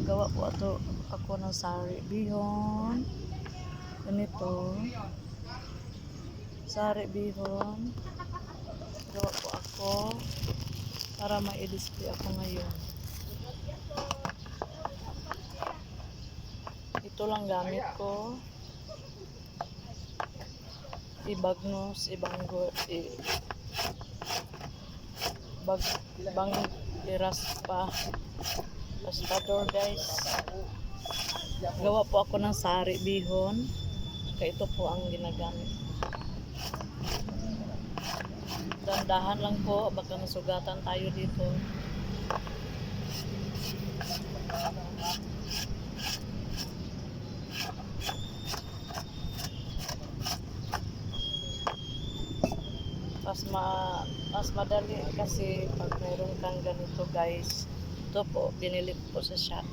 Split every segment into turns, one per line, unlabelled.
gawa po ako ng sari bihon. Ganito. Sari bihon. Gawa po ako para ma-display ako ngayon. Ito lang gamit ko. Ibagnos, bang raspador guys. Gawa po ako ng sari bihon. Kaya ito po ang ginagamit. Dandahan lang po, baka masugatan tayo dito. Mas madali kasi pag mayroon kang ganito guys. Ito po, binili ko sa shop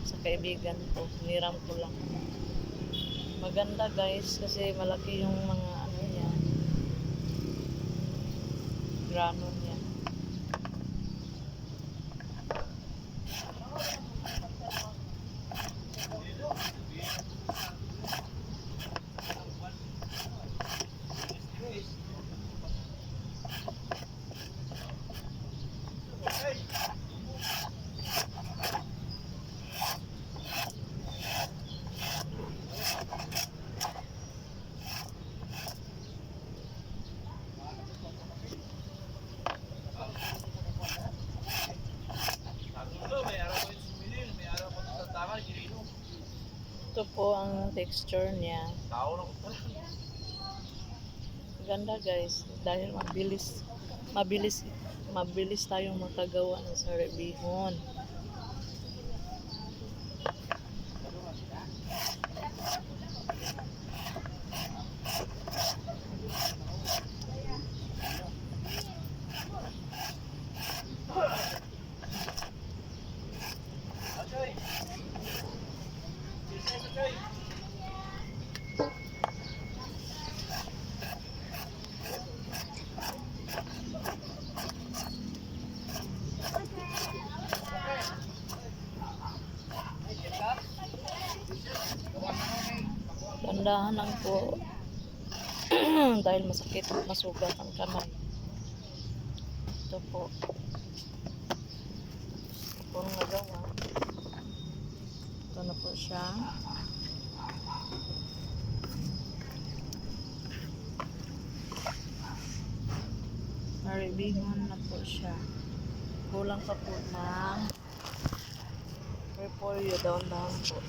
sa kaibigan ko. Niram ko lang. Maganda guys kasi malaki yung mga ano niya, grano niya. Ito po ang texture niya. Ganda guys dahil mabilis tayong makagawa ng sari bihon. Dandahan lang po dahil masakit, masugat ang kamay. Ito po. Ito po ang nagawa. Ito na po siya. Sari bihon na po siya. Kulang pa po ng repolyo, daon-daon po.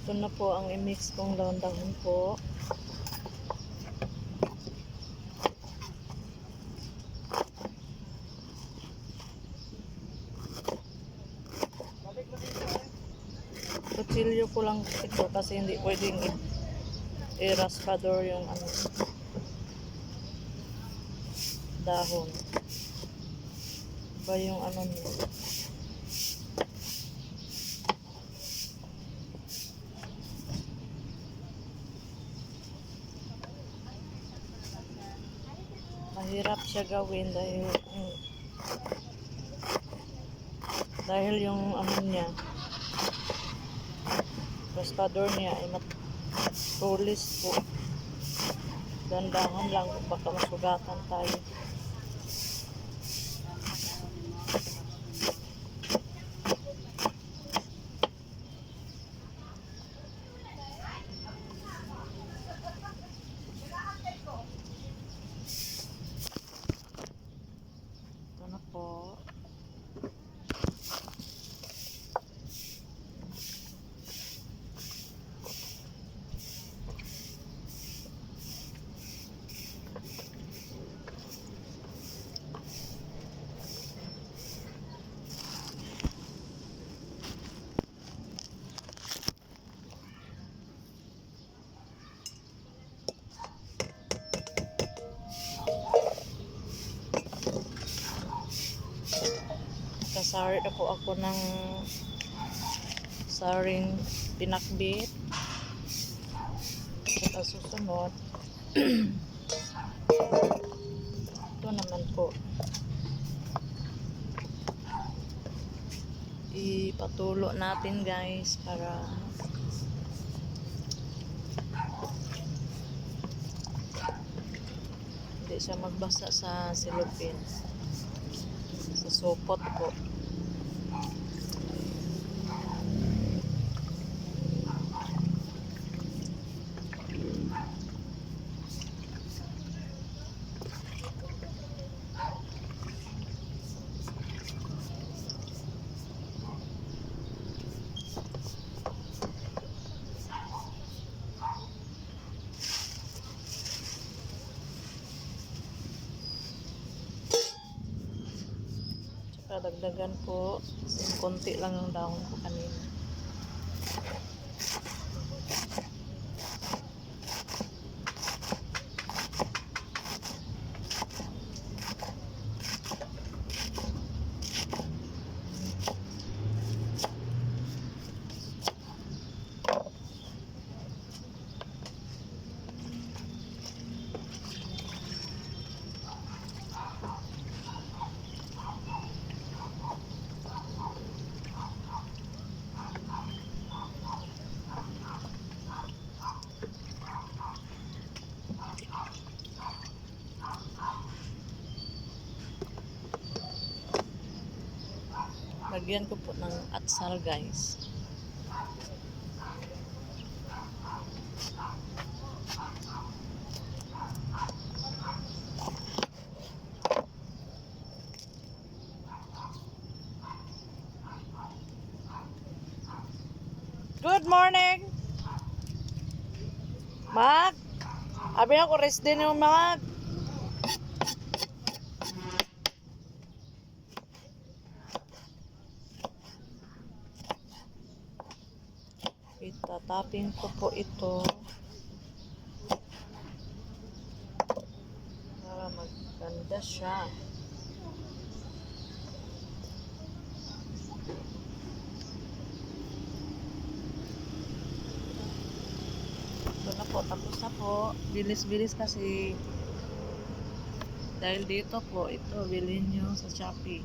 Ito na po ang i-mix kong daon-daon po. Kutsilyo ko lang ito kasi hindi pwedeng i-raspador yung ano, dahon. Ba yung ano nito. Mahirap siya gawin dahil yung ano niya, raspador niya ay matulis po. Dandahan lang baka masugatan tayo. Ito na po. Magsari na po ako ng saring pinakbit. At susunod, ito naman po. Ipatulo natin guys para hindi siya magbasa sa silupin. Sa supot po. Dagdagan po, konti lang yung dahon ko kanina. Lagyan ko po ng atsal guys. Good morning! Mag! Abi ako rest din yung mag! Itatapin ko po ito para maganda siya. Ito na po, tapos na po. Bilis-bilis kasi dahil dito po, ito bilhin nyo sa Shopee.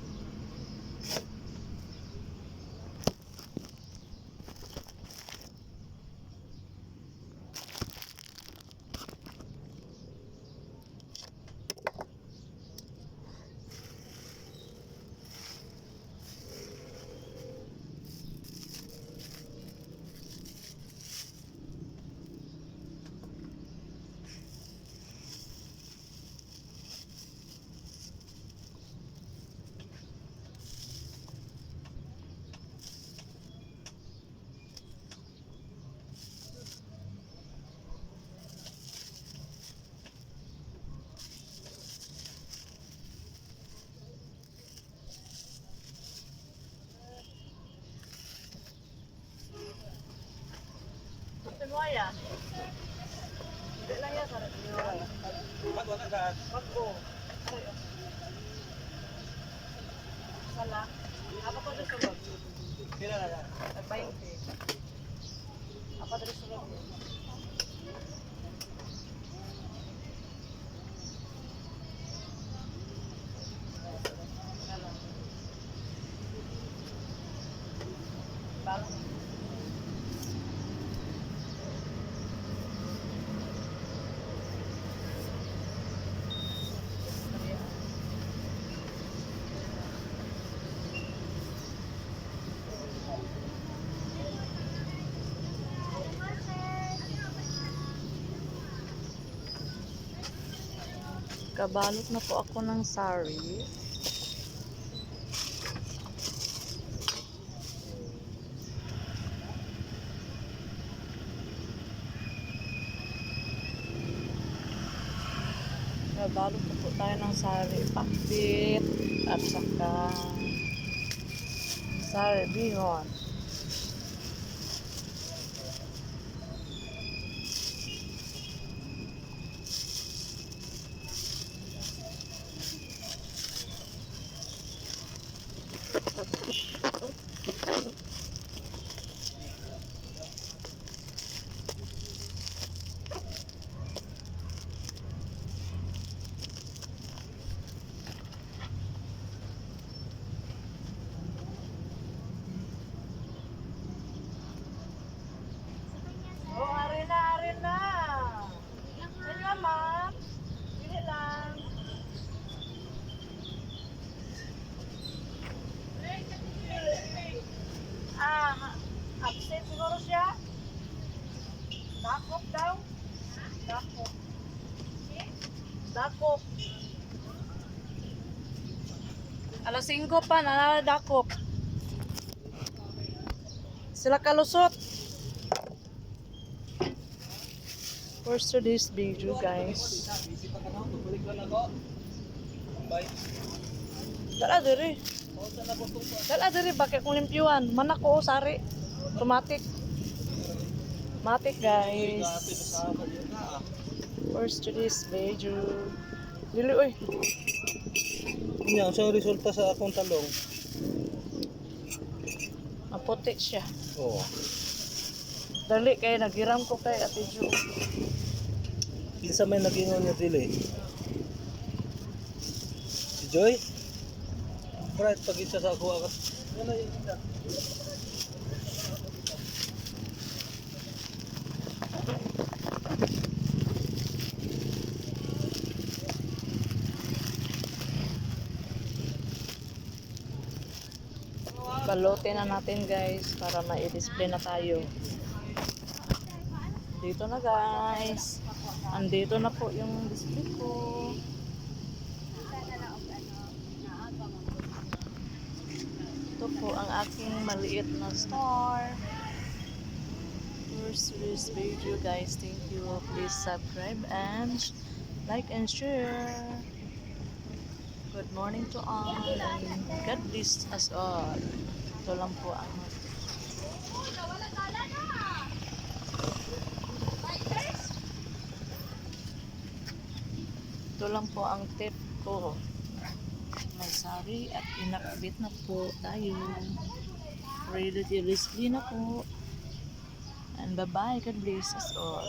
Semuanya. Hindi lang yan sa Semuanya. Bago na saan? Bago. Sala. Apa ko doon sulod? Pila na lang? 20. Apa doon sulod? Bago. Kabalot na po ako ng sari. Kabalot na po tayo ng sari. Pakbit at saka sari bihon. Dakop. Alas 5 pa, dakop. Sila kalusot. For today's video, guys. Dala diri. Dala diri bakit kung limpyuan. Manak ko sari. Automatic. Matic, guys. For today's video. Dili oy.
Nya, sa resulta sa akong talong.
Maputi siya.
Oo.
Dali kay nagiram ko kay Ate Ju.
Kinsa may nagingon niya dili. Si Joy? Bright pag isa sa ako akat. Ano yung isa?
Balutin na natin, guys, para ma-display na tayo. Dito na, guys. Andito na po yung display ko. Ito po ang aking maliit na store. For today's video, guys, thank you. Please subscribe and like and share. Good morning to all and God bless us all. Ito lang po ang tip ko. May sari at inakbit na po tayo. Ready to display na po. And bye-bye. God bless us all.